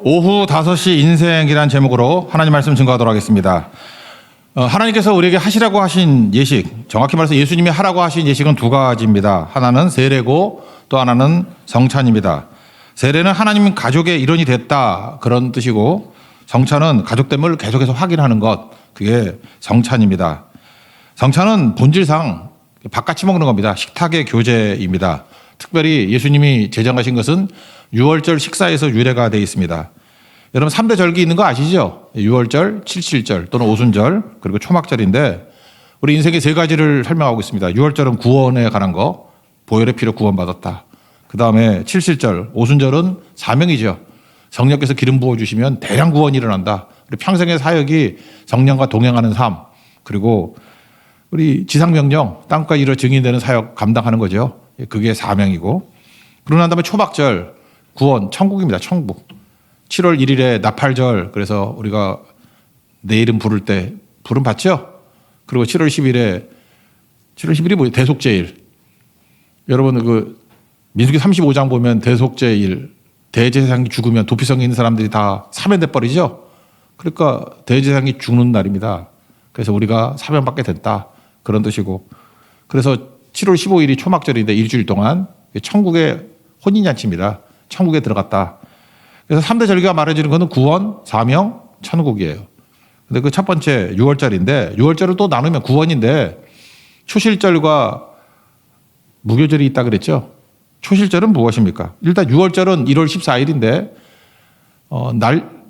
오후 5시 인생이란 제목으로 하나님 말씀 증거하도록 하겠습니다. 하나님께서 우리에게 하시라고 하신 예식, 정확히 말해서 예수님이 하라고 하신 예식은 두 가지입니다. 하나는 세례고 또 하나는 성찬입니다. 세례는 하나님 가족의 일원이 됐다 그런 뜻이고, 성찬은 가족됨을 계속해서 확인하는 것, 그게 성찬입니다. 성찬은 본질상 밥같이 먹는 겁니다. 식탁의 교제입니다. 특별히 예수님이 제정하신 것은 유월절 식사에서 유래가 되어 있습니다. 여러분 3대 절기 있는 거 아시죠? 유월절, 칠칠절 또는 오순절, 그리고 초막절인데 우리 인생의 세 가지를 설명하고 있습니다. 유월절은 구원에 관한 거, 보혈의 피로 구원받았다. 그 다음에 칠칠절, 오순절은 사명이죠. 성령께서 기름 부어주시면 대량 구원이 일어난다. 우리 평생의 사역이 성령과 동행하는 삶, 그리고 우리 지상명령, 땅과 이루 증인되는 사역 감당하는 거죠. 그게 사명이고, 그러고 난 다음에 초막절, 구원, 천국입니다. 천국. 7월 1일에 나팔절, 그래서 우리가 내 이름 부를 때 부름 받죠. 그리고 7월 10일이 뭐예요? 대속죄일. 여러분 그 민수기 35장 보면 대속죄일, 대제사장이 죽으면 도피성에 있는 사람들이 다 사면돼 버리죠. 그러니까 대제사장이 죽는 날입니다. 그래서 우리가 사면받게 됐다, 그런 뜻이고, 그래서 7월 15일이 초막절인데 일주일 동안 천국의 혼인잔치입니다. 천국에 들어갔다. 그래서 3대 절기가 말해주는 것은 구원, 사명, 천국이에요. 근데 그 첫 번째 6월절인데, 6월절을 또 나누면 구원인데, 초실절과 무교절이 있다 그랬죠. 초실절은 무엇입니까? 일단 6월절은 1월 14일인데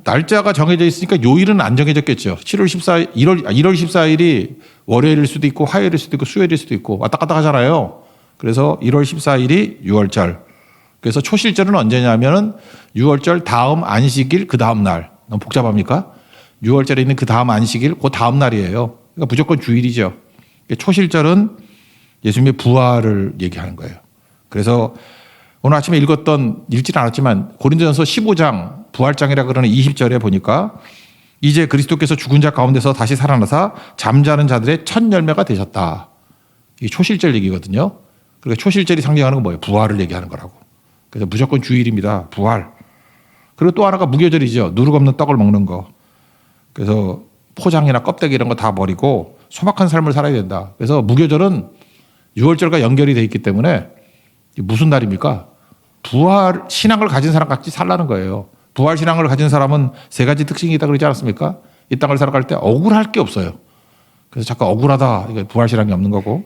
날짜가 정해져 있으니까 요일은 안 정해졌겠죠. 1월 14일이 월요일일 수도 있고 화요일일 수도 있고 수요일일 수도 있고 왔다 갔다 하잖아요. 그래서 1월 14일이 6월절. 그래서 초실절은 언제냐면은 6월절 다음 안식일 그 다음 날. 너무 복잡합니까? 6월절에 있는 그 다음 안식일 그 다음 날이에요. 그러니까 무조건 주일이죠. 초실절은 예수님의 부활을 얘기하는 거예요. 그래서 오늘 아침에 읽지는 않았지만 고린도전서 15장 부활장이라 그러는 20절에 보니까 이제 그리스도께서 죽은 자 가운데서 다시 살아나사 잠자는 자들의 첫 열매가 되셨다. 이게 초실절 얘기거든요. 그러니까 초실절이 상징하는 건 뭐예요? 부활을 얘기하는 거라고. 그래서 무조건 주일입니다. 부활. 그리고 또 하나가 무교절이죠. 누룩 없는 떡을 먹는 거. 그래서 포장이나 껍데기 이런 거 다 버리고 소박한 삶을 살아야 된다. 그래서 무교절은 6월절과 연결이 돼 있기 때문에 무슨 날입니까? 부활 신앙을 가진 사람 같이 살라는 거예요. 부활 신앙을 가진 사람은 세 가지 특징이 있다 그러지 않았습니까? 이 땅을 살아갈 때 억울할 게 없어요. 그래서 자꾸 억울하다, 이게 부활 신앙이 없는 거고,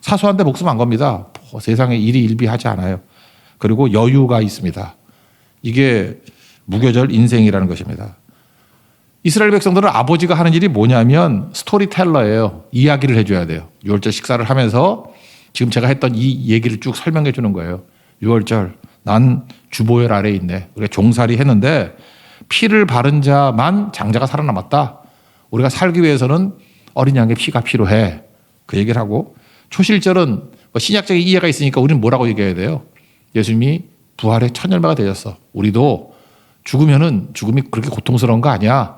사소한데 목숨 안 겁니다. 세상에 일이 일비하지 않아요. 그리고 여유가 있습니다. 이게 무교절 인생이라는 것입니다. 이스라엘 백성들은 아버지가 하는 일이 뭐냐면 스토리텔러예요. 이야기를 해줘야 돼요. 6월절 식사를 하면서 지금 제가 했던 이 얘기를 쭉 설명해 주는 거예요. 6월절 난 주보혈 아래에 있네. 우리가 종살이 했는데 피를 바른 자만 장자가 살아남았다. 우리가 살기 위해서는 어린 양의 피가 필요해. 그 얘기를 하고, 초실절은 뭐 신약적인 이해가 있으니까 우리는 뭐라고 얘기해야 돼요? 예수님이 부활의 첫 열매가 되셨어. 우리도 죽으면은 죽음이 그렇게 고통스러운 거 아니야.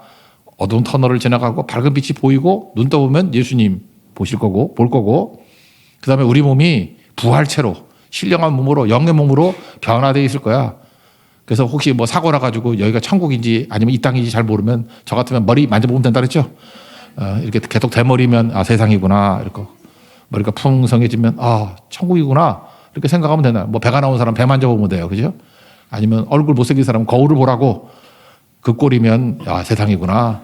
어두운 터널을 지나가고 밝은 빛이 보이고 눈 떠보면 예수님 볼 거고, 그 다음에 우리 몸이 부활체로 신령한 몸으로, 영의 몸으로 변화되어 있을 거야. 그래서 혹시 뭐 사고 나가지고 여기가 천국인지 아니면 이 땅인지 잘 모르면 저 같으면 머리 만져보면 된다 그랬죠. 이렇게 계속 대머리면 아 세상이구나, 이렇게 머리가 풍성해지면 아 천국이구나, 이렇게 생각하면 되나. 뭐 배가 나온 사람 배 만져보면 돼요, 그죠? 아니면 얼굴 못생긴 사람 거울을 보라고, 그 꼴이면 아 세상이구나.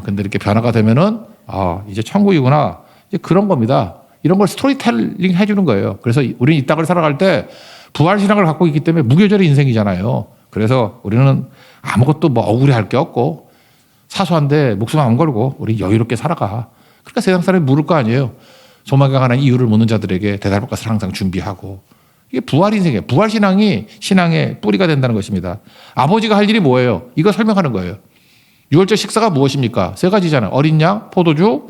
근데 이렇게 변화가 되면은 아 이제 천국이구나. 이제 그런 겁니다. 이런 걸 스토리텔링 해주는 거예요. 그래서 우리는 이 땅을 살아갈 때 부활 신앙을 갖고 있기 때문에 무교절의 인생이잖아요. 그래서 우리는 아무것도 뭐 억울해할 게 없고 사소한데 목숨 안 걸고 우리 여유롭게 살아가. 그러니까 세상 사람이 물을 거 아니에요. 소망에 관한 이유를 묻는 자들에게 대답할 것을 항상 준비하고. 이게 부활 인생이에요. 부활 신앙이 신앙의 뿌리가 된다는 것입니다. 아버지가 할 일이 뭐예요? 이거 설명하는 거예요. 6월절 식사가 무엇입니까? 세 가지잖아요. 어린 양, 포도주,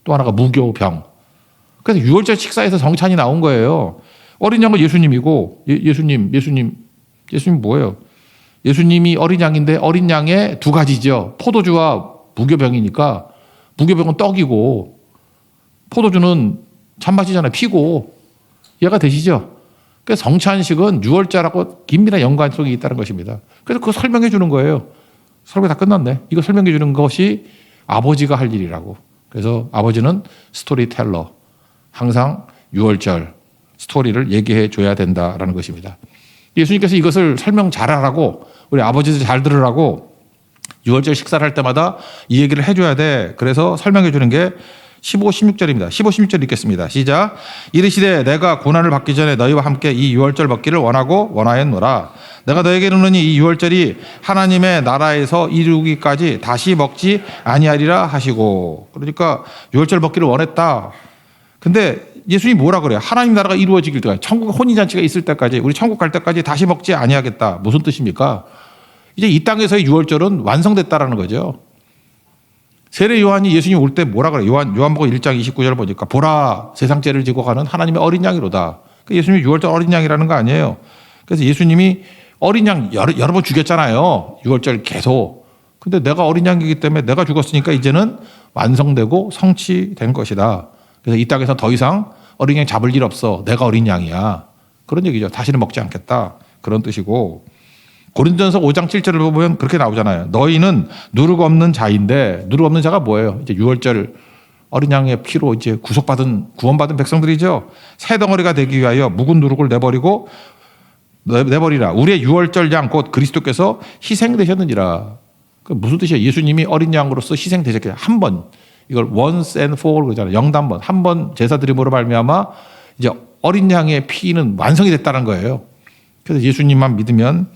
또 하나가 무교병. 그래서 6월절 식사에서 성찬이 나온 거예요. 어린 양은 예수님이고, 예수님 뭐예요? 예수님이 어린 양인데 어린 양의 두 가지죠. 포도주와 무교병이니까 무교병은 떡이고 포도주는 찬맛이잖아요. 피고. 이해가 되시죠? 그래서 성찬식은 6월절하고 긴밀한 연관 속에 있다는 것입니다. 그래서 그거 설명해 주는 거예요. 설교 다 끝났네. 이거 설명해 주는 것이 아버지가 할 일이라고. 그래서 아버지는 스토리텔러. 항상 유월절 스토리를 얘기해 줘야 된다라는 것입니다. 예수님께서 이것을 설명 잘하라고 우리 아버지도 잘 들으라고 유월절 식사를 할 때마다 이 얘기를 해줘야 돼. 그래서 설명해 주는 게 15, 16절입니다. 15, 16절 읽겠습니다. 시작. 이르시되 내가 고난을 받기 전에 너희와 함께 이 유월절 먹기를 원하고 원하였노라. 내가 너에게 이르노니 이 유월절이 하나님의 나라에서 이루기까지 다시 먹지 아니하리라 하시고. 그러니까 유월절 먹기를 원했다. 근데 예수님이 뭐라 그래요? 하나님 나라가 이루어지길 때까지, 천국 혼인잔치가 있을 때까지, 우리 천국 갈 때까지 다시 먹지 아니하겠다. 무슨 뜻입니까? 이제 이 땅에서의 유월절은 완성됐다라는 거죠. 세례 요한이 예수님 올 때 뭐라 그래요? 요한복음 1장 29절 보니까 보라 세상 죄를 지고 가는 하나님의 어린 양이로다. 예수님이 유월절 어린 양이라는 거 아니에요. 그래서 예수님이 어린 양 여러 번 죽였잖아요. 유월절 계속. 근데 내가 어린 양이기 때문에 내가 죽었으니까 이제는 완성되고 성취된 것이다. 그래서 이 땅에서 더 이상 어린 양 잡을 일 없어. 내가 어린 양이야. 그런 얘기죠. 다시는 먹지 않겠다. 그런 뜻이고. 고린도전서 5장 7절을 보면 그렇게 나오잖아요. 너희는 누룩 없는 자인데, 누룩 없는 자가 뭐예요? 이제 유월절 어린 양의 피로 이제 구원받은 백성들이죠. 새 덩어리가 되기 위하여 묵은 누룩을 내버리라. 우리의 유월절 양 곧 그리스도께서 희생되셨느니라. 그 무슨 뜻이에요? 예수님이 어린 양으로서 희생되셨기 한 번, 이걸 once and for all 그러잖아요. 영단번 한 번 제사 드림으로 말미암아 이제 어린 양의 피는 완성이 됐다는 거예요. 그래서 예수님만 믿으면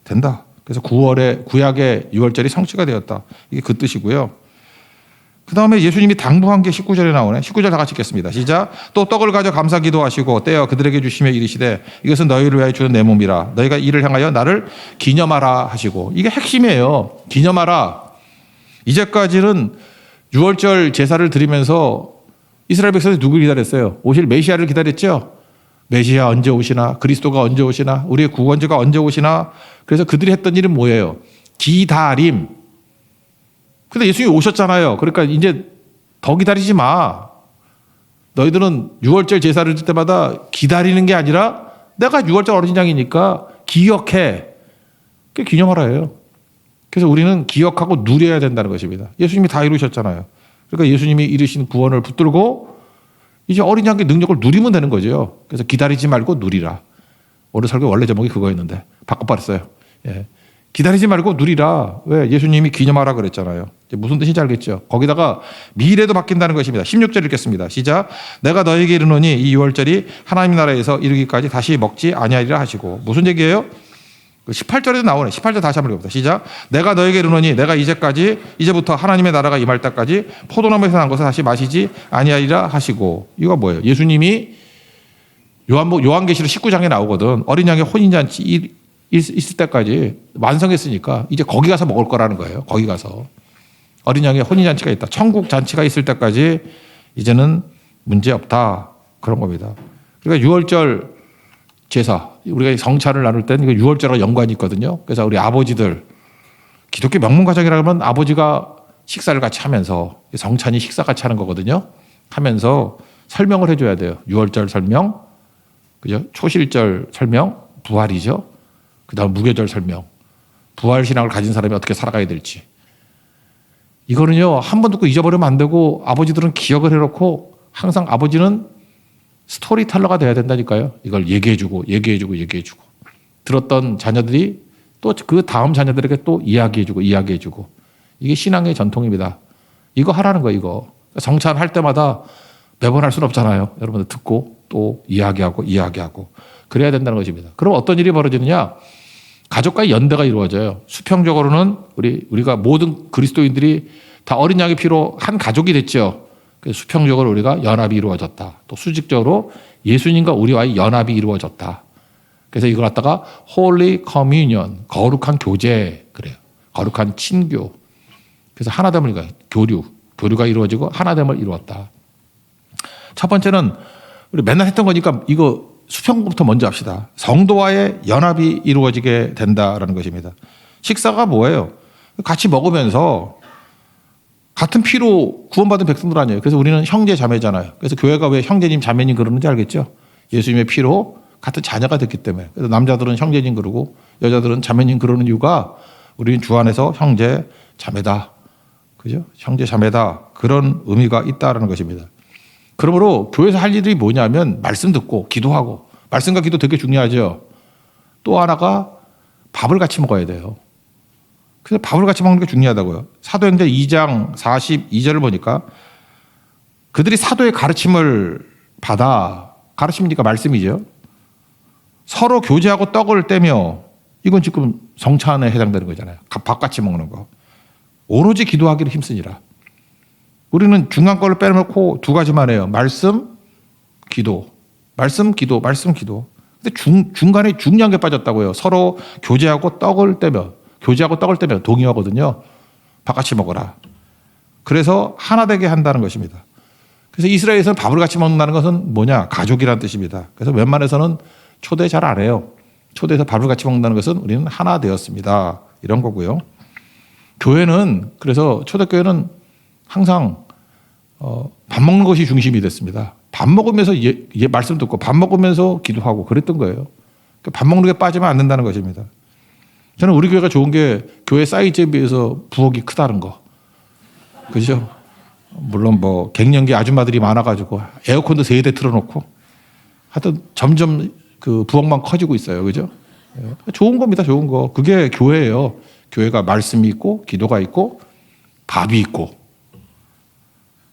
된다. 그래서 구약의 유월절이 성취가 되었다. 이게 그 뜻이고요. 그 다음에 예수님이 당부한 게 19절에 나오네. 19절 다 같이 읽겠습니다. 시작. 또 떡을 가져 감사 기도하시고 떼어 그들에게 주시며 이르시되 이것은 너희를 위하여 주는 내 몸이라. 너희가 이를 향하여 나를 기념하라 하시고. 이게 핵심이에요. 기념하라. 이제까지는 유월절 제사를 드리면서 이스라엘 백성들이 누구를 기다렸어요? 오실 메시아를 기다렸죠? 메시아 언제 오시나? 그리스도가 언제 오시나? 우리의 구원주가 언제 오시나? 그래서 그들이 했던 일은 뭐예요? 기다림. 근데 예수님이 오셨잖아요. 그러니까 이제 더 기다리지 마. 너희들은 유월절 제사를 줄 때마다 기다리는 게 아니라 내가 유월절 어린 양이니까 기억해. 그게 기념하라예요. 그래서 우리는 기억하고 누려야 된다는 것입니다. 예수님이 다 이루셨잖아요. 그러니까 예수님이 이루신 구원을 붙들고 이제 어린 양의 능력을 누리면 되는 거죠. 그래서 기다리지 말고 누리라. 오늘 설교 원래 제목이 그거였는데 바꿔버렸어요. 예. 기다리지 말고 누리라. 왜? 예수님이 기념하라 그랬잖아요. 무슨 뜻인지 알겠죠? 거기다가 미래도 바뀐다는 것입니다. 16절 읽겠습니다. 시작. 내가 너에게 이르노니 이 유월절이 하나님 나라에서 이르기까지 다시 먹지 아니하리라 하시고. 무슨 얘기예요? 18절에도 나오네. 18절 다시 한번 읽어봅시다. 시작. 내가 너에게 이르노니 내가 이제부터 하나님의 나라가 임할 때까지 포도나무에서 난 것을 다시 마시지 아니하리라 하시고. 이거 뭐예요? 예수님이 요한계시록 19장에 나오거든. 어린 양의 혼인잔치 있을 때까지 완성했으니까 이제 거기 가서 먹을 거라는 거예요. 거기 가서. 어린 양의 혼인잔치가 있다. 천국 잔치가 있을 때까지 이제는 문제 없다. 그런 겁니다. 그러니까 유월절 제사, 우리가 성찬을 나눌 때는 이거 유월절과 연관이 있거든요. 그래서 우리 아버지들, 기독교 명문가정이라 하면 아버지가 식사를 같이 하면서 성찬이 식사 같이 하는 거거든요. 하면서 설명을 해줘야 돼요. 유월절 설명, 그죠? 초실절 설명, 부활이죠. 그 다음 무교절 설명, 부활 신앙을 가진 사람이 어떻게 살아가야 될지. 이거는요, 한 번 듣고 잊어버리면 안 되고 아버지들은 기억을 해놓고 항상 아버지는 스토리텔러가 돼야 된다니까요. 이걸 얘기해주고 들었던 자녀들이 또 그 다음 자녀들에게 또 이야기해주고 이게 신앙의 전통입니다. 이거 하라는 거예요. 이거 성찬할 때마다 매번 할 수는 없잖아요. 여러분들 듣고 또 이야기하고 그래야 된다는 것입니다. 그럼 어떤 일이 벌어지느냐? 가족과의 연대가 이루어져요. 수평적으로는 우리가 모든 그리스도인들이 다 어린 양의 피로 한 가족이 됐죠. 수평적으로 우리가 연합이 이루어졌다. 또 수직적으로 예수님과 우리와의 연합이 이루어졌다. 그래서 이걸 갖다가 Holy Communion, 거룩한 교제 그래요. 거룩한 친교. 그래서 하나됨을 교류가 이루어지고 하나됨을 이루었다. 첫 번째는 우리 맨날 했던 거니까 이거 수평부터 먼저 합시다. 성도와의 연합이 이루어지게 된다라는 것입니다. 식사가 뭐예요? 같이 먹으면서 같은 피로 구원받은 백성들 아니에요. 그래서 우리는 형제 자매잖아요. 그래서 교회가 왜 형제님 자매님 그러는지 알겠죠? 예수님의 피로 같은 자녀가 됐기 때문에. 그래서 남자들은 형제님 그러고 여자들은 자매님 그러는 이유가 우리는 주 안에서 형제 자매다. 그죠? 형제 자매다. 그런 의미가 있다라는 것입니다. 그러므로 교회에서 할 일이 뭐냐면 말씀 듣고 기도하고, 말씀과 기도 되게 중요하죠. 또 하나가 밥을 같이 먹어야 돼요. 그래서 밥을 같이 먹는 게 중요하다고요. 사도행전 2장 42절을 보니까 그들이 사도의 가르침을 받아, 가르침이니까 말씀이죠. 서로 교제하고 떡을 떼며, 이건 지금 성찬에 해당되는 거잖아요. 밥 같이 먹는 거. 오로지 기도하기를 힘쓰니라. 우리는 중간 거를 빼놓고 두 가지만 해요. 말씀, 기도. 말씀, 기도, 말씀, 기도. 근데 중간에 중요한 게 빠졌다고요. 서로 교제하고 떡을 떼며, 교제하고 떡을 떼며 동의하거든요. 밥 같이 먹어라. 그래서 하나 되게 한다는 것입니다. 그래서 이스라엘에서는 밥을 같이 먹는다는 것은 뭐냐? 가족이라는 뜻입니다. 그래서 웬만해서는 초대 잘 안 해요. 초대해서 밥을 같이 먹는다는 것은 우리는 하나 되었습니다. 이런 거고요. 교회는, 그래서 초대교회는 항상 밥 먹는 것이 중심이 됐습니다. 밥 먹으면서 말씀 듣고 밥 먹으면서 기도하고 그랬던 거예요. 밥 먹는 게 빠지면 안 된다는 것입니다. 저는 우리 교회가 좋은 게 교회 사이즈에 비해서 부엌이 크다는 거. 그죠? 물론 뭐 갱년기 아줌마들이 많아가지고 에어컨도 3대 틀어놓고 하여튼 점점 그 부엌만 커지고 있어요. 그죠? 좋은 겁니다. 좋은 거. 그게 교회예요. 교회가 말씀이 있고 기도가 있고 밥이 있고.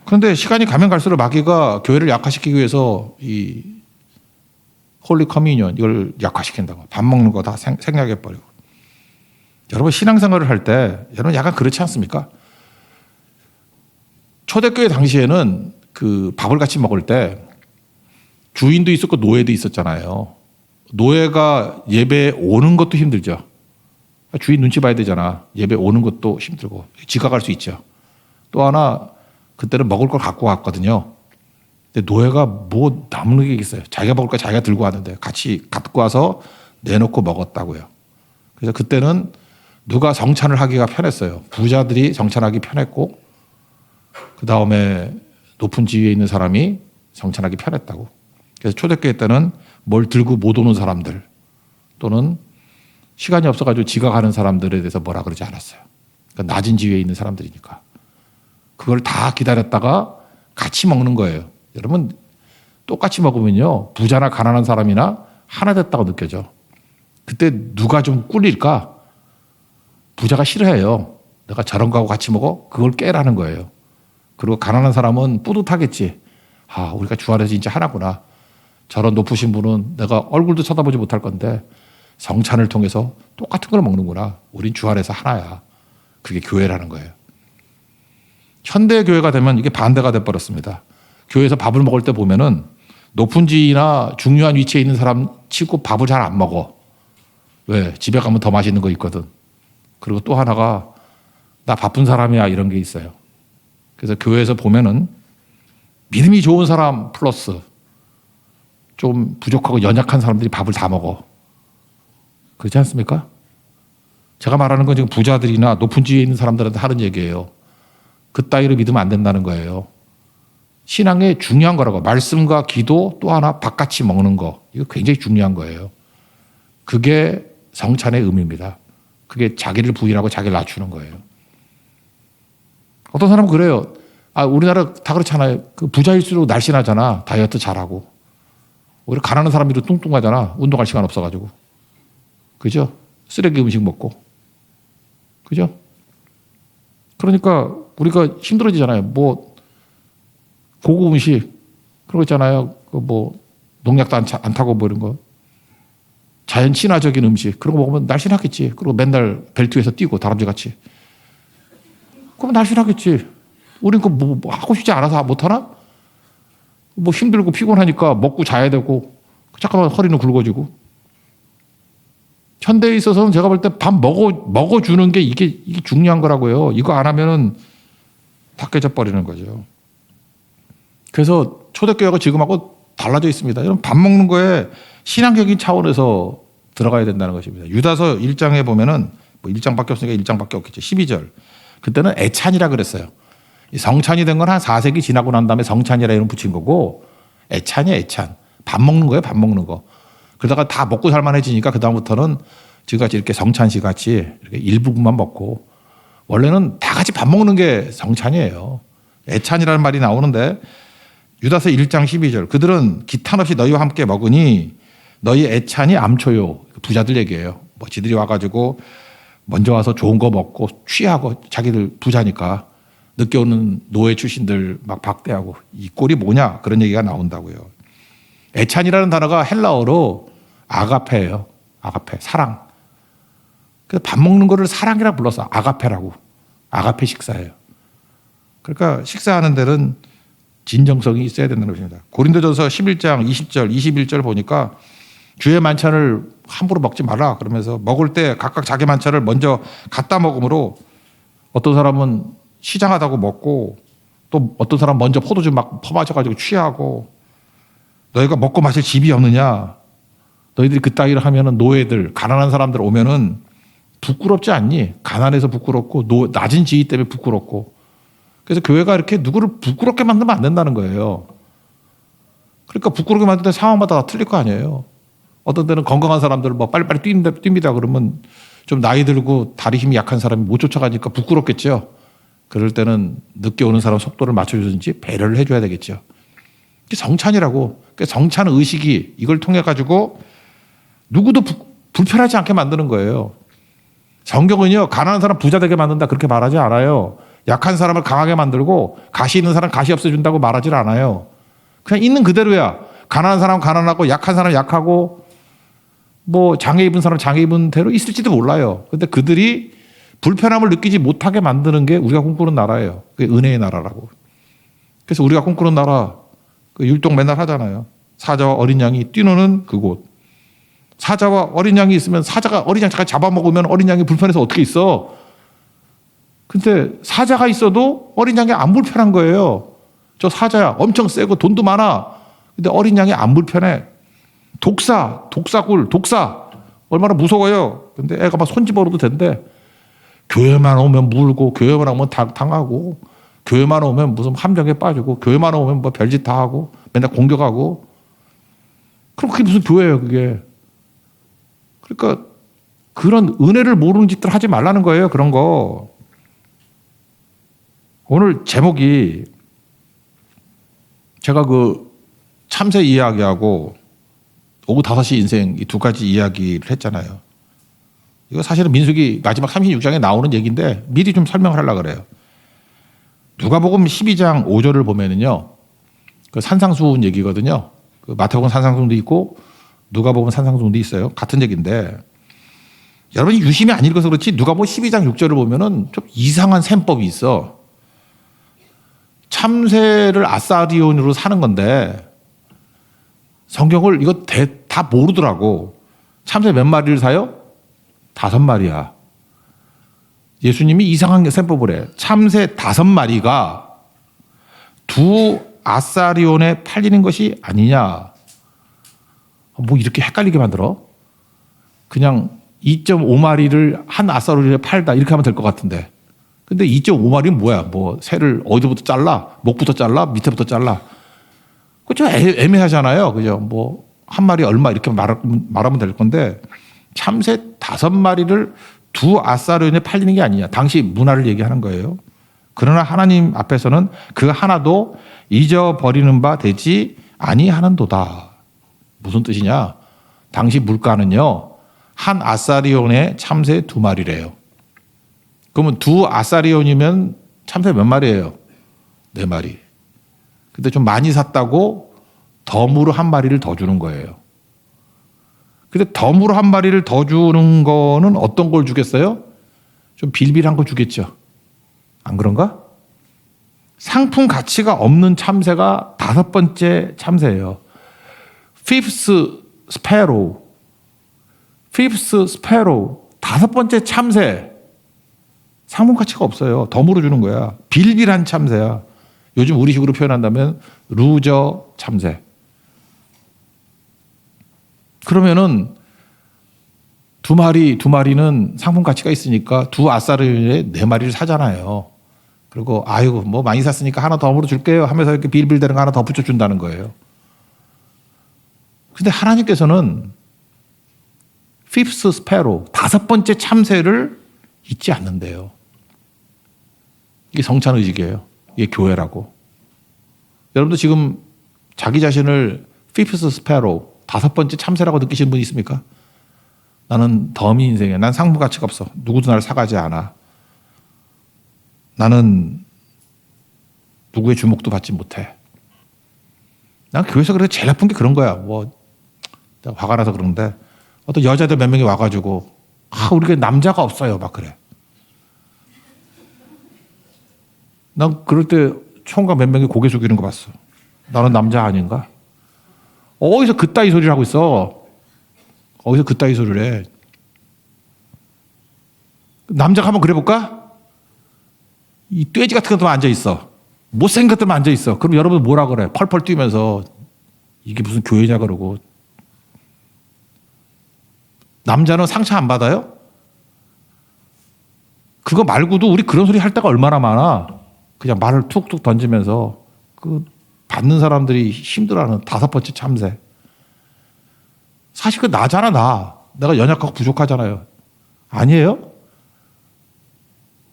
그런데 시간이 가면 갈수록 마귀가 교회를 약화시키기 위해서 이 홀리 커뮤니언 이걸 약화시킨다고. 밥 먹는 거 다 생략해버리고. 여러분 신앙생활을 할 때 여러분 약간 그렇지 않습니까? 초대교회 당시에는 그 밥을 같이 먹을 때 주인도 있었고 노예도 있었잖아요. 노예가 예배에 오는 것도 힘들죠. 주인 눈치 봐야 되잖아. 예배 오는 것도 힘들고 지각할 수 있죠. 또 하나 그때는 먹을 걸 갖고 왔거든요. 근데 노예가 뭐 남는 게 있어요. 자기가 먹을 거 자기가 들고 왔는데 같이 갖고 와서 내놓고 먹었다고요. 그래서 그때는 누가 성찬을 하기가 편했어요. 부자들이 성찬하기 편했고 그 다음에 높은 지위에 있는 사람이 성찬하기 편했다고. 그래서 초대교회 때는 뭘 들고 못 오는 사람들 또는 시간이 없어가지고 지각하는 사람들에 대해서 뭐라 그러지 않았어요. 그러니까 낮은 지위에 있는 사람들이니까. 그걸 다 기다렸다가 같이 먹는 거예요. 여러분 똑같이 먹으면요. 부자나 가난한 사람이나 하나 됐다고 느껴져. 그때 누가 좀 꿀릴까? 부자가 싫어해요. 내가 저런 거하고 같이 먹어? 그걸 깨라는 거예요. 그리고 가난한 사람은 뿌듯하겠지. 아, 우리가 주 안에서 진짜 하나구나. 저런 높으신 분은 내가 얼굴도 쳐다보지 못할 건데 성찬을 통해서 똑같은 걸 먹는구나. 우린 주 안에서 하나야. 그게 교회라는 거예요. 현대 교회가 되면 이게 반대가 돼버렸습니다. 교회에서 밥을 먹을 때 보면은 높은 지위나 중요한 위치에 있는 사람 치고 밥을 잘 안 먹어. 왜? 집에 가면 더 맛있는 거 있거든. 그리고 또 하나가 나 바쁜 사람이야 이런 게 있어요. 그래서 교회에서 보면은 믿음이 좋은 사람 플러스 좀 부족하고 연약한 사람들이 밥을 다 먹어. 그렇지 않습니까? 제가 말하는 건 지금 부자들이나 높은 지위에 있는 사람들한테 하는 얘기예요. 그 따위로 믿으면 안 된다는 거예요. 신앙에 중요한 거라고. 말씀과 기도 또 하나 밥같이 먹는 거. 이거 굉장히 중요한 거예요. 그게 성찬의 의미입니다. 그게 자기를 부인하고 자기를 낮추는 거예요. 어떤 사람은 그래요. 아, 우리나라 다 그렇잖아요. 그 부자일수록 날씬하잖아. 다이어트 잘하고. 오히려 가난한 사람들이 뚱뚱하잖아. 운동할 시간 없어가지고. 그죠? 쓰레기 음식 먹고. 그죠? 그러니까 우리가 힘들어지잖아요. 뭐 고급 음식 그런 거 있잖아요. 그 뭐 농약도 안 타고 뭐 이런 거. 자연 친화적인 음식 그런 거 먹으면 날씬하겠지. 그리고 맨날 벨트에서 뛰고 다람쥐 같이. 그럼 날씬하겠지. 우린 그 뭐 하고 싶지 않아서 못하나? 뭐 힘들고 피곤하니까 먹고 자야 되고 잠깐만 허리는 굵어지고. 현대에 있어서는 제가 볼 때 밥 먹어주는 게 이게 중요한 거라고요. 이거 안 하면은 다 깨져버리는 거죠. 그래서 초대교회가 지금하고 달라져 있습니다. 여러분 밥 먹는 거에 신앙적인 차원에서 들어가야 된다는 것입니다. 유다서 1장에 보면은 뭐 1장밖에 없으니까 1장밖에 없겠죠. 12절. 그때는 애찬이라 그랬어요. 성찬이 된 건 한 4세기 지나고 난 다음에 성찬이라 이름 붙인 거고 애찬이야 애찬. 밥 먹는 거예요. 밥 먹는 거. 그러다가 다 먹고 살만해지니까 그 다음부터는 지금같이 이렇게 성찬식 같이 이렇게 일부분만 먹고 원래는 다 같이 밥 먹는 게 성찬이에요. 애찬이라는 말이 나오는데 유다서 1장 12절 그들은 기탄 없이 너희와 함께 먹으니 너희 애찬이 암초요. 부자들 얘기예요. 뭐 지들이 와가지고 먼저 와서 좋은 거 먹고 취하고 자기들 부자니까 늦게 오는 노예 출신들 막 박대하고 이 꼴이 뭐냐 그런 얘기가 나온다고요. 애찬이라는 단어가 헬라어로 아가페예요. 아가페 사랑. 그래서 밥 먹는 거를 사랑이라 불러서 아가페라고. 아가페 식사예요. 그러니까 식사하는 데는 진정성이 있어야 된다는 것입니다. 고린도전서 11장 20절 21절 보니까 주의 만찬을 함부로 먹지 마라 그러면서 먹을 때 각각 자기 만찬을 먼저 갖다 먹으므로 어떤 사람은 시장하다고 먹고 또 어떤 사람 먼저 포도주 막 퍼마셔가지고 취하고 너희가 먹고 마실 집이 없느냐 너희들이 그따위를 하면은 노예들 가난한 사람들 오면은 부끄럽지 않니? 가난해서 부끄럽고 낮은 지위 때문에 부끄럽고 그래서 교회가 이렇게 누구를 부끄럽게 만들면 안 된다는 거예요. 그러니까 부끄럽게 만들 때 상황마다 다 틀릴 거 아니에요. 어떤 때는 건강한 사람들 뭐 빨리빨리 뜁니다 그러면 좀 나이 들고 다리 힘이 약한 사람이 못 쫓아가니까 부끄럽겠죠. 그럴 때는 늦게 오는 사람 속도를 맞춰주든지 배려를 해줘야 되겠죠. 이게 성찬이라고. 그러니까 성찬 의식이 이걸 통해 가지고 누구도 불편하지 않게 만드는 거예요. 성경은요 가난한 사람 부자 되게 만든다 그렇게 말하지 않아요. 약한 사람을 강하게 만들고 가시 있는 사람 가시 없애준다고 말하지 않아요. 그냥 있는 그대로야. 가난한 사람 가난하고 약한 사람 약하고 뭐 장애 입은 사람 장애 입은 대로 있을지도 몰라요. 근데 그들이 불편함을 느끼지 못하게 만드는 게 우리가 꿈꾸는 나라예요. 그게 은혜의 나라라고. 그래서 우리가 꿈꾸는 나라 그 율동 맨날 하잖아요. 사자와 어린 양이 뛰노는 그곳. 사자와 어린 양이 있으면 사자가 어린 양 잠깐 잡아먹으면 어린 양이 불편해서 어떻게 있어. 근데 사자가 있어도 어린 양이 안 불편한 거예요. 저 사자야 엄청 세고 돈도 많아. 근데 어린 양이 안 불편해. 독사굴 얼마나 무서워요. 근데 애가 막 손집어도 된대. 교회만 오면 물고 교회만 오면 당하고 교회만 오면 무슨 함정에 빠지고 교회만 오면 뭐 별짓 다 하고 맨날 공격하고 그럼 그게 무슨 교회예요 그게. 그러니까 그런 은혜를 모르는 짓들 하지 말라는 거예요. 그런 거. 오늘 제목이 제가 그 참새 이야기하고 오후 5시 인생 이 두 가지 이야기를 했잖아요. 이거 사실은 민수기 마지막 36장에 나오는 얘기인데 미리 좀 설명을 하려고 그래요. 누가복음 12장 5절을 보면은요. 그 산상수훈 얘기거든요. 그 마태복음 산상수훈도 있고 누가복음 산상수훈도 있어요. 같은 얘기인데 여러분이 유심히 안 읽어서 그렇지 누가복음 12장 6절을 보면은 좀 이상한 셈법이 있어. 참새를 아사리온으로 사는 건데 성경을 이거 다 모르더라고. 참새 몇 마리를 사요? 5마리야. 예수님이 이상한 셈법을 해. 참새 5마리가 두 아사리온에 팔리는 것이 아니냐. 뭐 이렇게 헷갈리게 만들어? 그냥 2.5마리를 한 아사리온에 팔다 이렇게 하면 될 것 같은데. 근데 2.5마리는 뭐야? 뭐 새를 어디부터 잘라? 목부터 잘라? 밑에부터 잘라? 그거 좀 애매하잖아요. 그죠? 뭐 한 마리 얼마 이렇게 말하면 될 건데 참새 5마리를 두 아사리온에 팔리는 게 아니냐. 당시 문화를 얘기하는 거예요. 그러나 하나님 앞에서는 그 하나도 잊어버리는 바 되지 아니하는도다. 무슨 뜻이냐? 당시 물가는요. 한 아사리온에 참새 2마리래요. 그러면 두 아사리온이면 참새 몇 마리예요? 4마리. 근데 좀 많이 샀다고 덤으로 1마리를 더 주는 거예요. 근데 덤으로 1마리를 더 주는 거는 어떤 걸 주겠어요? 좀 빌빌한 거 주겠죠. 안 그런가? 상품 가치가 없는 참새가 5번째 참새예요. Fifth Sparrow. 5번째 참새. 상품 가치가 없어요. 덤으로 주는 거야. 빌빌한 참새야. 요즘 우리식으로 표현한다면 루저 참새. 그러면은 2마리는 상품 가치가 있으니까 두 아사리온에 4마리를 사잖아요. 그리고 아이고 뭐 많이 샀으니까 하나 덤으로 줄게요 하면서 이렇게 빌빌대는 거 하나 더 붙여준다는 거예요. 근데 하나님께서는 fifth sparrow, 다섯 번째 참새를 잊지 않는데요. 이게 성찬의식이에요. 이게 교회라고. 여러분도 지금 자기 자신을 fifth sparrow, 다섯 번째 참새라고 느끼시는 분 있습니까? 나는 더미 인생이야. 난 상부 가치가 없어. 누구도 나를 사가지 않아. 나는 누구의 주목도 받지 못해. 난 교회에서 그래 제일 나쁜 게 그런 거야. 뭐 내가 화가 나서 그러는데 어떤 여자들 몇 명이 와가지고 우리가 남자가 없어요. 막 그래. 난 그럴 때 총각 몇 명이 고개 숙이는 거 봤어. 나는 남자 아닌가? 어디서 그따위 소리를 하고 있어? 어디서 그따위 소리를 해? 남자가 한번 그래볼까? 이 돼지 같은 것들만 앉아있어. 못생긴 것들만 앉아있어. 그럼 여러분 뭐라 그래? 펄펄 뛰면서 이게 무슨 교회냐 그러고. 남자는 상처 안 받아요? 그거 말고도 우리 그런 소리 할 때가 얼마나 많아. 그냥 말을 툭툭 던지면서 그 받는 사람들이 힘들어하는 다섯 번째 참새. 사실 그 나잖아, 나. 내가 연약하고 부족하잖아요. 아니에요?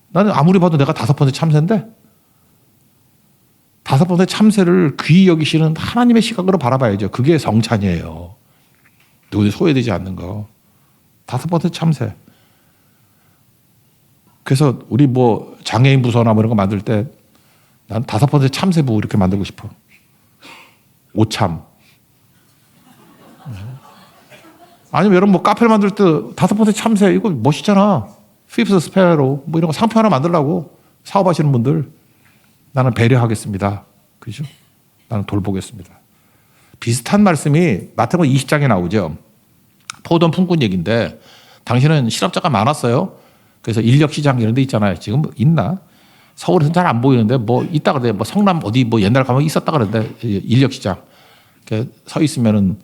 나는 아무리 봐도 내가 다섯 번째 참새인데 다섯 번째 참새를 귀히 여기시는 하나님의 시각으로 바라봐야죠. 그게 성찬이에요. 누구도 소외되지 않는 거. 다섯 번째 참새. 그래서 우리 뭐 장애인 부서나 뭐 이런 거 만들 때 난 다섯 번째 참새부 이렇게 만들고 싶어. 오참. 아니면 여러분 뭐 카페를 만들 때 다섯 번째 참새 이거 멋있잖아. 피프스 스페로 뭐 이런 거 상표 하나 만들라고 사업하시는 분들 나는 배려하겠습니다. 그죠? 나는 돌보겠습니다. 비슷한 말씀이 마태복음 20장에 나오죠. 포도원 품꾼 얘기인데 당신은 실업자가 많았어요. 그래서 인력시장 이런 데 있잖아요. 지금 뭐 있나? 서울에서는 잘 안 보이는데 뭐 있다 그러는데 뭐 성남 어디 뭐 옛날 가면 있었다 그러는데 인력시장 이렇게 서 있으면은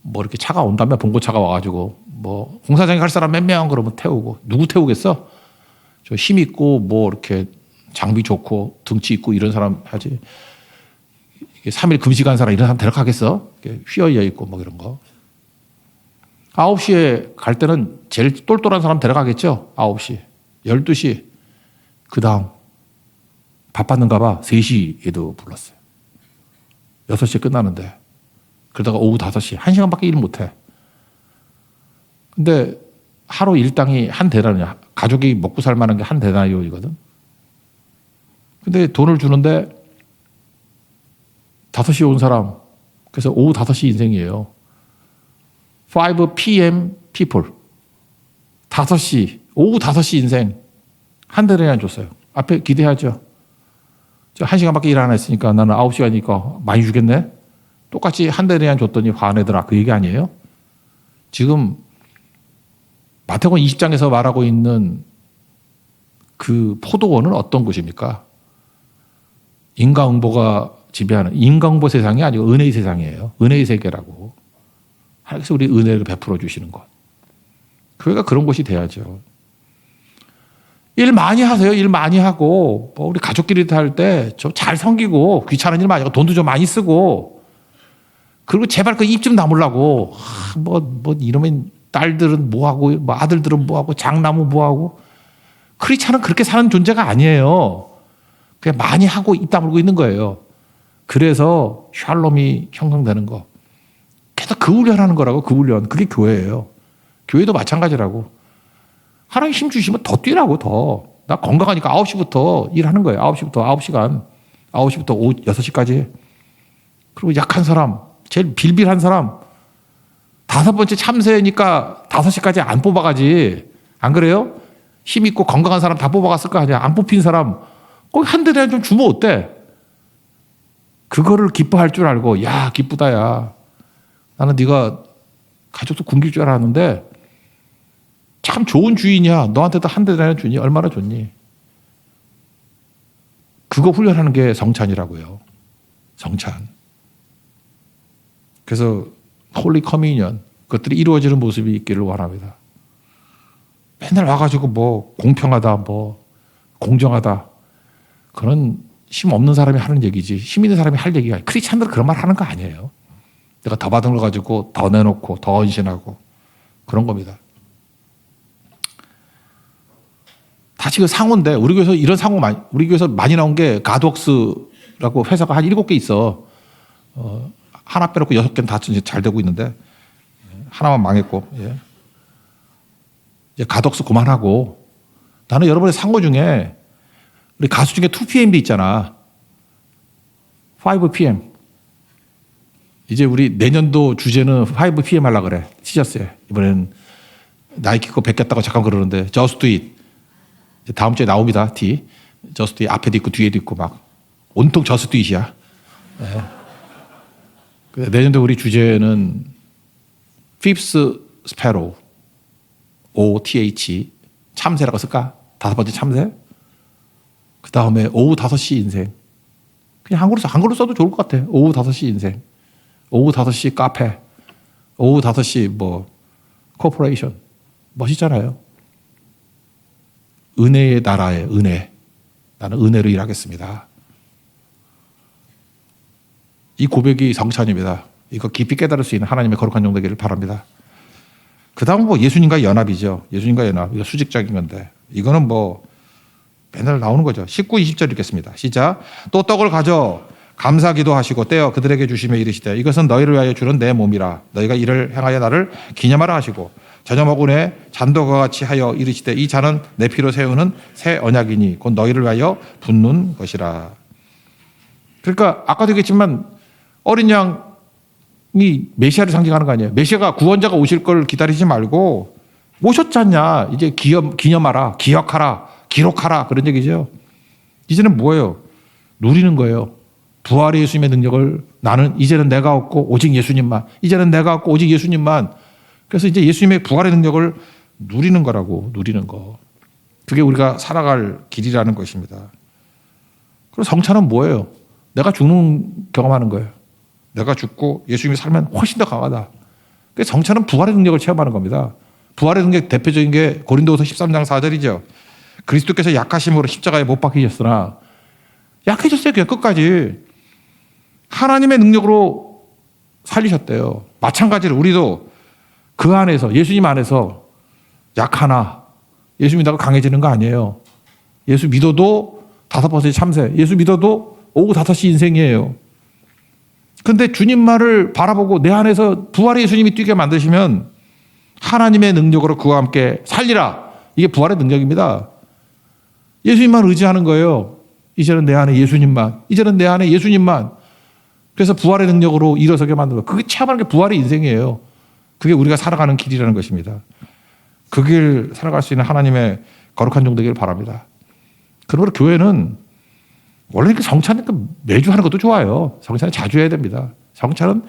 뭐 이렇게 차가 온다면 봉고차가 와가지고 뭐 공사장에 갈 사람 몇 명 그러면 태우고 누구 태우겠어? 저 힘 있고 뭐 이렇게 장비 좋고 등치 있고 이런 사람 하지. 3일 금식한 사람 이런 사람 데려가겠어? 휘어져 있고 뭐 이런 거. 9시에 갈 때는 제일 똘똘한 사람 데려가겠죠? 9시. 12시. 그 다음 바빴는가 봐. 3시에도 불렀어요. 6시에 끝나는데. 그러다가 오후 5시. 1시간밖에 일 못해. 근데 하루 일당이 한 대나리야. 가족이 먹고 살 만한 게 한 대나리이거든. 근데 돈을 주는데 5시에 온 사람. 그래서 오후 5시 인생이에요. 5 p.m. people. 5시, 오후 5시 인생. 한 대나리 줬어요. 앞에 기대하죠. 저 1시간밖에 일 안 했으니까 나는 9시간이니까 많이 주겠네? 똑같이 한 대나리 줬더니 화내더라. 그 얘기 아니에요? 지금 마태복음 20장에서 말하고 있는 그 포도원은 어떤 곳입니까? 인과응보가 지배하는 인과응보 세상이 아니고 은혜의 세상이에요. 은혜의 세계라고. 그래서 우리 은혜를 베풀어 주시는 것. 교회가 그런 곳이 돼야죠. 일 많이 하세요. 일 많이 하고 뭐 우리 가족끼리 할 때 좀 잘 섬기고 귀찮은 일 많이 하고 돈도 좀 많이 쓰고 그리고 제발 그 입 좀 다물라고 뭐 이러면 딸들은 뭐하고 뭐 아들들은 뭐하고 장나무 뭐하고 크리스찬은 그렇게 사는 존재가 아니에요. 그냥 많이 하고 입 다물고 있는 거예요. 그래서 샬롬이 형성되는 거. 계속 그 훈련하는 거라고. 그 훈련. 그게 교회예요. 교회도 마찬가지라고. 하나님 힘 주시면 더 뛰라고 더. 나 건강하니까 9시부터 일하는 거예요. 9시부터 9시간. 9시부터 오후 6시까지. 그리고 약한 사람, 제일 빌빌한 사람, 5번째 참새니까 5시까지 안 뽑아가지. 안 그래요? 힘 있고 건강한 사람 다 뽑아갔을 거 아니야. 안 뽑힌 사람 거기 한 대나 좀 주면 어때? 그거를 기뻐할 줄 알고 야 기쁘다 야. 나는 네가 가족도 굶길 줄 알았는데 참 좋은 주인이야. 너한테도 한 대나 주니 얼마나 좋니? 그거 훈련하는 게 성찬이라고요. 성찬. 그래서 홀리 커미니언 그것들이 이루어지는 모습이 있기를 원합니다. 맨날 와가지고 뭐 공평하다 뭐 공정하다 그런 힘 없는 사람이 하는 얘기지 힘 있는 사람이 할 얘기가 크리스찬들은 그런 말 하는 거 아니에요. 내가 더 받은 걸 가지고 더 내놓고 더 헌신하고 그런 겁니다. 사실 그 상호인데 우리 교회에서 이런 상호 우리 교회에서 많이 나온 게 가드웍스라고 회사가 한 7개 있어. 하나 빼놓고 6개는 다 잘 되고 있는데 하나만 망했고. 예. 이제 가덕스 그만하고 나는 여러분의 상호 중에 우리 가수 중에 2PM도 있잖아. 5PM. 이제 우리 내년도 주제는 5PM 하려고 그래. 티셔츠에. 이번엔 나이키 거 베꼈다고 잠깐 그러는데 Just Do It. 다음 주에 나옵니다. 티. Just Do It. 앞에도 있고 뒤에도 있고 막 온통 Just Do It이야. 네. 내년도 우리 주제는 Fifth Sparrow. OTH. 참새라고 쓸까? 5번째 참새. 그 다음에 오후 5시 인생. 그냥 한글로 써도 좋을 것 같아. 오후 5시 인생. 오후 5시 카페. 오후 5시 뭐 코퍼레이션. 멋있잖아요. 은혜의 나라에 은혜. 나는 은혜로 일하겠습니다. 이 고백이 성찬입니다. 이거 깊이 깨달을 수 있는 하나님의 거룩한 종 되기를 바랍니다. 그 다음은 뭐 예수님과 연합이죠. 예수님과 연합. 이거 수직적인 건데. 이거는 뭐 맨날 나오는 거죠. 19, 20절 읽겠습니다. 시작. 또 떡을 가져 감사기도 하시고 떼어 그들에게 주시며 이르시되 이것은 너희를 위하여 주는 내 몸이라. 너희가 이를 행하여 나를 기념하라 하시고 저녁 먹은 후에 잔도 같이 하여 이르시되 이 잔은 내 피로 세우는 새 언약이니 곧 너희를 위하여 붓는 것이라. 그러니까 아까도 얘기했지만 어린 양이 메시아를 상징하는 거 아니에요. 메시아가 구원자가 오실 걸 기다리지 말고 오셨잖냐. 이제 기념하라, 기억하라, 기록하라 그런 얘기죠. 이제는 뭐예요? 누리는 거예요. 부활의 예수님의 능력을 나는 이제는 내가 없고 오직 예수님만. 이제는 내가 없고 오직 예수님만. 그래서 이제 예수님의 부활의 능력을 누리는 거라고. 누리는 거. 그게 우리가 살아갈 길이라는 것입니다. 그리고 성찬은 뭐예요? 내가 죽는 경험하는 거예요. 내가 죽고 예수님이 살면 훨씬 더 강하다. 그래서 성찬은 부활의 능력을 체험하는 겁니다. 부활의 능력 대표적인 게 고린도후서 13장 4절이죠. 그리스도께서 약하심으로 십자가에 못 박히셨으나 약해졌어요. 그냥 끝까지. 하나님의 능력으로 살리셨대요. 마찬가지로 우리도 그 안에서 예수님 안에서 약하나 예수 믿다가 강해지는 거 아니에요. 예수 믿어도 5번째 참새. 예수 믿어도 오후 5시 인생이에요. 근데 주님 말을 바라보고 내 안에서 부활의 예수님이 뛰게 만드시면 하나님의 능력으로 그와 함께 살리라. 이게 부활의 능력입니다. 예수님만 의지하는 거예요. 이제는 내 안에 예수님만. 이제는 내 안에 예수님만. 그래서 부활의 능력으로 일어서게 만드는 거예요. 그게 체험하는 게 부활의 인생이에요. 그게 우리가 살아가는 길이라는 것입니다. 그 길 살아갈 수 있는 하나님의 거룩한 종 되기를 바랍니다. 그러므로 교회는 원래 이렇게 성찬이니까 매주 하는 것도 좋아요. 성찬은 자주 해야 됩니다. 성찬은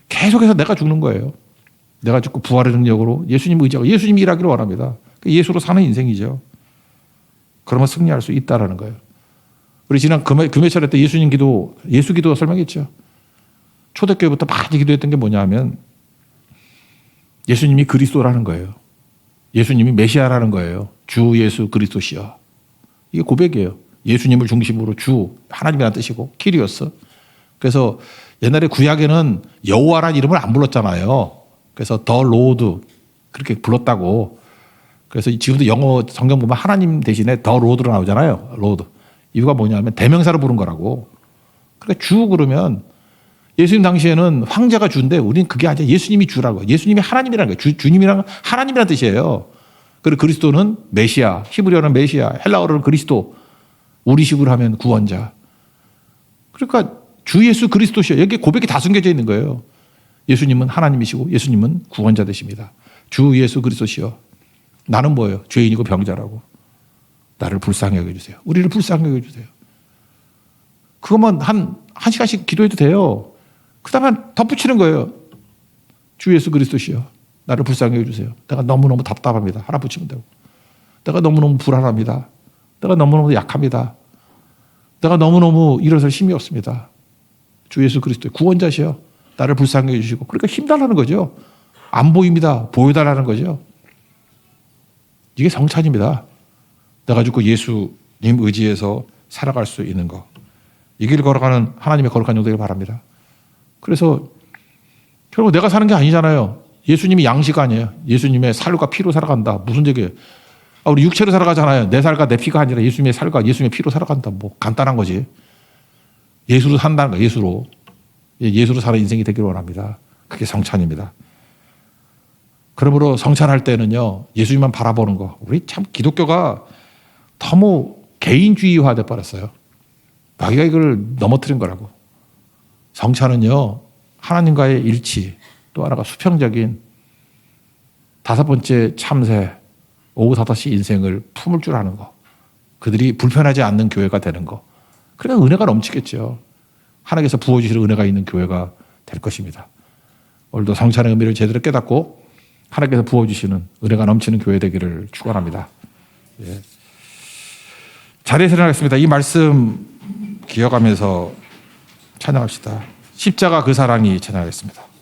계속해서 내가 죽는 거예요. 내가 죽고 부활의 능력으로 예수님 의지하고 예수님이 일하기를 원합니다. 예수로 사는 인생이죠. 그러면 승리할 수 있다라는 거예요. 우리 지난 금요철에 때 예수님 기도, 예수 기도 설명했죠. 초대교회부터 많이 기도했던 게 뭐냐면 예수님이 그리스도라는 거예요. 예수님이 메시아라는 거예요. 주 예수 그리스도시여. 이게 고백이에요. 예수님을 중심으로 주, 하나님이라는 뜻이고 키리오스. 그래서 옛날에 구약에는 여호와라는 이름을 안 불렀잖아요. 그래서 더 로드 그렇게 불렀다고. 그래서 지금도 영어 성경 보면 하나님 대신에 더 로드로 나오잖아요. 로드. 이유가 뭐냐면 대명사로 부른 거라고. 그러니까 주 그러면 예수님 당시에는 황제가 주인데 우리는 그게 아니라 예수님이 주라고. 예수님이 하나님이라는 거예요. 주님이란 하나님이라는 뜻이에요. 그리고 그리스도는 메시아, 히브리어는 메시아, 헬라어로는 그리스도, 우리식으로 하면 구원자. 그러니까 주 예수 그리스도시여. 여기 고백이 다 숨겨져 있는 거예요. 예수님은 하나님이시고 예수님은 구원자 되십니다. 주 예수 그리스도시여. 나는 뭐예요? 죄인이고 병자라고. 나를 불쌍히 여겨주세요. 우리를 불쌍히 여겨주세요. 그것만 한 시간씩 기도해도 돼요. 그 다음에 덧붙이는 거예요. 주 예수 그리스도시여. 나를 불쌍히 여겨주세요. 내가 너무너무 답답합니다. 하나 붙이면 되고. 내가 너무너무 불안합니다. 내가 너무너무 약합니다. 내가 너무너무 일어설 힘이 없습니다. 주 예수 그리스도 구원자시여. 나를 불쌍히 해주시고. 그러니까 힘달라는 거죠. 안 보입니다. 보여달라는 거죠. 이게 성찬입니다. 내가 죽고 예수님 의지해서 살아갈 수 있는 거. 이 길을 걸어가는 하나님의 거룩한 종 되기를 바랍니다. 그래서 결국 내가 사는 게 아니잖아요. 예수님이 양식 아니에요. 예수님의 살과 피로 살아간다. 무슨 얘기예요? 우리 육체로 살아가잖아요. 내 살과 내 피가 아니라 예수님의 살과 예수님의 피로 살아간다. 뭐 간단한 거지. 예수로 산다는 거, 예수로. 예수로 사는 인생이 되기를 원합니다. 그게 성찬입니다. 그러므로 성찬할 때는요, 예수님만 바라보는 거. 우리 참 기독교가 너무 개인주의화 돼 버렸어요. 마귀가 이걸 넘어뜨린 거라고. 성찬은요, 하나님과의 일치, 또 하나가 수평적인 다섯 번째 참새, 오후 5시 인생을 품을 줄 아는 거. 그들이 불편하지 않는 교회가 되는 거. 그러니까 은혜가 넘치겠죠. 하나님께서 부어주실 은혜가 있는 교회가 될 것입니다. 오늘도 성찬의 의미를 제대로 깨닫고 하나님께서 부어주시는 은혜가 넘치는 교회 되기를 축원합니다. 예. 자리에서 일어나겠습니다. 이 말씀 기억하면서 찬양합시다. 십자가 그 사랑이 찬양하겠습니다.